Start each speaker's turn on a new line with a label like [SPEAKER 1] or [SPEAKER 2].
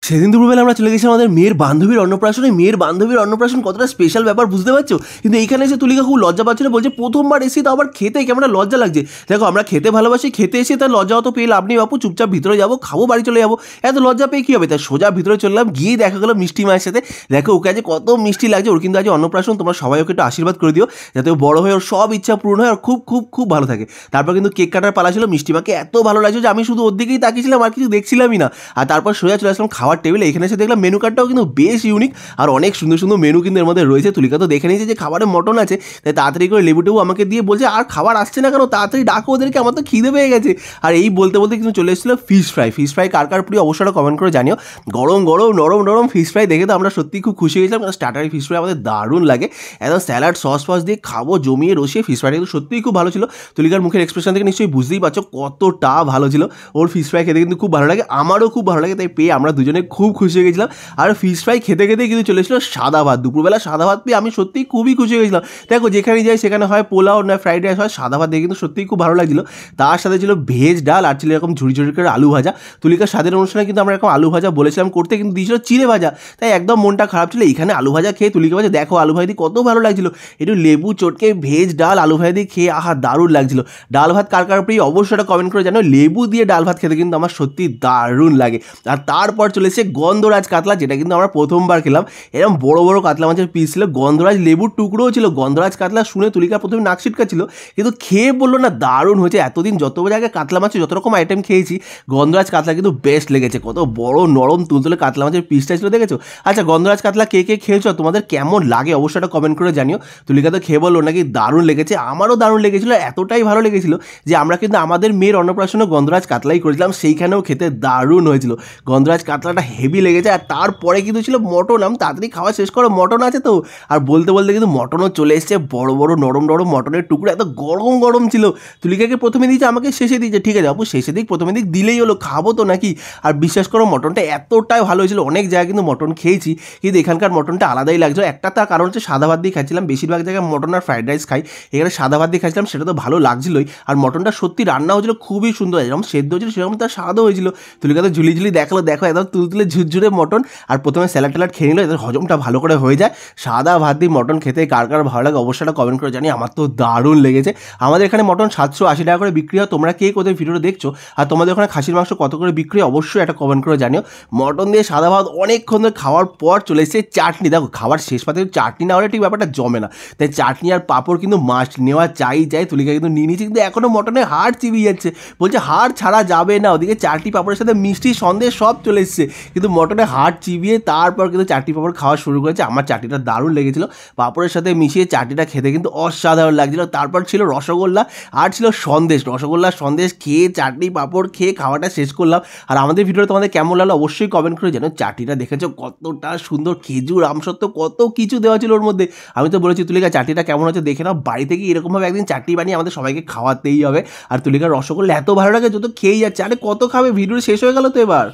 [SPEAKER 1] সেদিন দুপুরবেলা আমরা চলে গেছি আমাদের মেয়ের বান্ধবীর অন্নপ্রাশনে। মেয়ের বান্ধবীর অন্নপ্রাশন কতটা স্পেশাল ব্যাপার বুঝতে পারছো। কিন্তু এইখানে এসে তুলিকা খুব লজ্জা পাচ্ছিল, বলছে প্রথমবার এসে তো আবার খেতে কেমন লজ্জা লাগছে। দেখো আমরা খেতে ভালোবাসি, খেতে এসে তার লজ্জা অত পেয়ে লাভ নেই বাপু, চুপচাপ ভিতরে যাবো, খাবো, বাড়ি চলে যাবো। এত লজ্জা পেয়ে কী হবে। তাই সোজা ভিতরে চললাম, গিয়ে দেখা গেলো মিষ্টি মায়ের সাথে। দেখো ওকে আজ কত মিষ্টি লাগছে। ওর কিন্তু আজ অন্নপ্রাশন, তোমরা সবাই ওকে একটু আশীর্বাদ করে দিও যাতে ও বড় হয়ে ওর সব ইচ্ছা পূর্ণ হয় আর খুব খুব খুব ভালো থাকে। তারপর কিন্তু কেক কাটার পালা ছিল। মিষ্টি মাকে এত ভালো লাগছে যে আমি শুধু ওর দিকেই তাকিয়েছিলাম, আর কিছু দেখছিলামই না। আর তারপর সোজা চলে আসলাম খাওয়ার টেবিলে। এখানে এসে দেখলাম মেনু কার্ডটাও কিন্তু বেশ ইউনিক আর অনেক সুন্দর সুন্দর মেনু কিন্তু এর মধ্যে রয়েছে। তুলিকা তো দেখে নিয়েছে যে খাবারে মটন আছে, তাই তাড়াতাড়ি করে লেবুটেবু আমাকে দিয়ে বলছে আর খাবার আসছে না কেন, তাড়াতাড়ি ডাকো ওদেরকে, আমার তো খিদে পেয়ে গেছে। আর এই বলতে বলতে কিন্তু চলে এসেছিলো ফিশ ফ্রাই। ফিশ ফ্রাই কার কার প্রিয় অবশ্যই কমেন্ট করে জানিও। গরম গরম নরম নরম ফিশ ফ্রাই দেখে তো আমরা সত্যি খুব খুশি হয়েছিলাম, কারণ স্টার্টারি ফিশ ফ্রাই আমাদের দারুণ লাগে। একদম স্যালাড সস ফস দিয়ে খাবো জমিয়ে রসিয়ে। ফিশ ফ্রাইটা কিন্তু সত্যিই খুব ভালো ছিল। তুলিকার মুখের এক্সপ্রেশন থেকে নিশ্চয়ই বুঝতেই পারছো কতটা ভালো ছিল। ওর ফিশ ফ্রাই খেতে কিন্তু খুব ভালো লাগে, আমারও খুব ভালো লাগে, তাই পেয়ে আমরা দুজনে খুব খুশি হয়ে গেছিলাম। আর ফিশ ফ্রাই খেতে খেতে কিন্তু চলে এসেছিলো সাদা ভাত। দুপুরবেলা সাদা ভাত পেয়ে আমি সত্যিই খুবই খুশি হয়ে গেছিলাম। দেখো যেখানে যাই সেখানে হয় পোলাও না ফ্রাইড রাইস হয়, সাদা ভাত দিয়ে কিন্তু সত্যিই খুব ভালো লাগছিলো। তার সাথে ছিল ভেজ ডাল আর ছিল এরকম ঝুড়ি ঝুড়ি করে আলু ভাজা। তুলিকার স্বাদের অনুষ্ঠানে কিন্তু আমরা এরকম আলু ভাজা বলেছিলাম করতে, কিন্তু দিয়েছিল চিড়ে ভাজা। তাই একদম মনটা খারাপ ছিল। এখানে আলু ভাজা খেয়ে তুলিকা ভাজা দেখো আলু ভাজা দিয়ে কত ভালো লাগছিলো। একটু লেবু চটকে ভেজ ডাল আলু ভাজা দিয়ে খেয়ে আহা দারুণ লাগছিলো। ডাল ভাত কার কার প্রিয় অবশ্যই একটা কমেন্ট করে জানো। লেবু দিয়ে ডাল ভাত খেতে কিন্তু আমার সত্যি দারুণ লাগে। আর তারপর চলেছে গন্ধরাজ কাতলা, যেটা কিন্তু আমরা প্রথমবার খেলাম। এরকম বড় বড় কাতলা মাছের পিস ছিল, গন্ধরাজ লেবুর টুকরোও ছিল। গন্ধরাজ কাতলা শুনে তুলিকা প্রথমে নাক ছিটকা ছিল, কিন্তু খেয়ে বললো না দারুণ হয়েছে। এতদিন যত জায়গায় কাতলা মাছের যত রকম আইটেম খেয়েছি, গন্ধরাজ কাতলা কিন্তু বেস্ট লেগেছে। কত বড় নরম তুলতুলে কাতলা মাছের পিসটা ছিল দেখেছো। আচ্ছা গন্ধরাজ কাতলা কে কে খেয়েছো, তোমাদের কেমন লাগে অবশ্যই একটা কমেন্ট করে জানিও। তুলিকা তো খেয়ে বললো নাকি দারুণ লেগেছে, আমারও দারুণ লেগেছিল। এতটাই ভালো লেগেছিল যে আমরা কিন্তু আমাদের মেয়ের অন্নপ্রাশনে গন্ধরাজ কাতলাই করেছিলাম, সেইখানেও খেতে দারুণ হয়েছিল। গন্ধরাজ কাতলাটা হেভি লেগেছে। আর তারপরে কিন্তু ছিল মটন। আমি তাড়াতাড়ি খাওয়া শেষ করো, মটন আছে তো। আর বলতে বলতে কিন্তু মটনও চলে এসছে, বড় বড় নরম নরম মটনের টুকরো, এত গরম গরম ছিল। তুলিকাকে প্রথমে দিয়েছে, আমাকে শেষে দিয়েছে। ঠিক আছে আপু শেষে দিক প্রথমে দিক দিলেই হলো, খাবো তো নাকি। আর বিশ্বাস করো মটনটা এতটাই ভালো হয়েছিল। অনেক জায়গায় কিন্তু মটন খেয়েছি, কিন্তু এখানকার মটনটা আলাদাই লাগছিল। একটা তার কারণ হচ্ছে সাদা ভাত দিয়ে খাচ্ছিলাম, বেশিরভাগ জায়গায় মটন আর ফ্রাইড রাইস খাই, এখানে সাদা ভাত দিয়ে খাচ্ছিলাম, সেটা তো ভালো লাগছিলই। আর মটনটা সত্যি রান্না হয়েছিল খুবই সুন্দর, যেরকম সেদ্ধ হয়েছিল সেরকম তার স্বাদও হয়েছিল। তুলিকা তো ঝুলি ঝুলি দেখলো, দেখো একদম তুলতুলে ঝুরঝুরে মটন। আর প্রথমে স্যালাড ট্যালাড খেয়ে নিল, এদের হজমটা ভালো করে হয়ে যায়। সাদা ভাত দিয়ে মটন খেতে কার কার ভালো লাগে অবশ্যই একটা কমেন্ট করে জানি। আমার তো দারুণ লেগেছে। আমাদের এখানে মটন 780 টাকা করে বিক্রি হয়। তোমরা কে কোথায় ভিডিওটা দেখছো আর তোমাদের ওখানে খাসির মাংস কত করে বিক্রি হয় অবশ্যই একটা কমেন্ট করে জানিও। মটন দিয়ে সাদা ভাত অনেকক্ষণ ধরে খাওয়ার পর চলে এসেছে চাটনি। দেখো খাবার শেষ পাতে চাটনি না হলে ঠিক ব্যাপারটা জমে না, তাই চাটনি আর পাঁপড় কিন্তু মাস্ট নেওয়া চাই। তুলিকা কিন্তু নিয়ে নিয়েছে, কিন্তু এখনও মটনে হাড় চিবিয়ে যাচ্ছে, বলছে হাড় ছাড়া যাবে না। ওদিকে চাটনি পাঁপড়ের সাথে মিষ্টি সন্দেশ সব চলে এসছে, কিন্তু মটনে হাড় চিবিয়ে তারপর কিন্তু চাটনি পাঁপড় খাওয়া শুরু করেছে। আমার চাটনিটা দারুণ লেগেছিলো, পাঁপড়ের সাথে মিশিয়ে চাটনিটা খেতে কিন্তু অসাধারণ লাগছিলো। তারপর ছিল রসগোল্লা আর ছিল সন্দেশ। রসগোল্লা সন্দেশ খেয়ে চাটনি পাঁপড় খেয়ে খাওয়াটা শেষ করলাম। আর আমাদের ভিডিওটা তোমাদের কেমন লাগলো অবশ্যই কমেন্ট করে জানো। চাটনিটা দেখেছো কতটা সুন্দর, খেজুর আমসত্ব কত কিছু দেওয়া ছিল ওর মধ্যে। আমি তো বলেছি তুলিকা চাটনিটা কেমন হচ্ছে দেখে নাও, বাড়ি থেকে এরকমভাবে একদিন চাটনি বানিয়ে আমাদের সবাইকে খাওয়াতেই হবে। আর তুলিকার রসগোল্লা এত ভালো লাগে যত খেয়েই যাচ্ছে। আরে কত খাবে, ভিডিও শেষ হয়ে গেল তো এবার।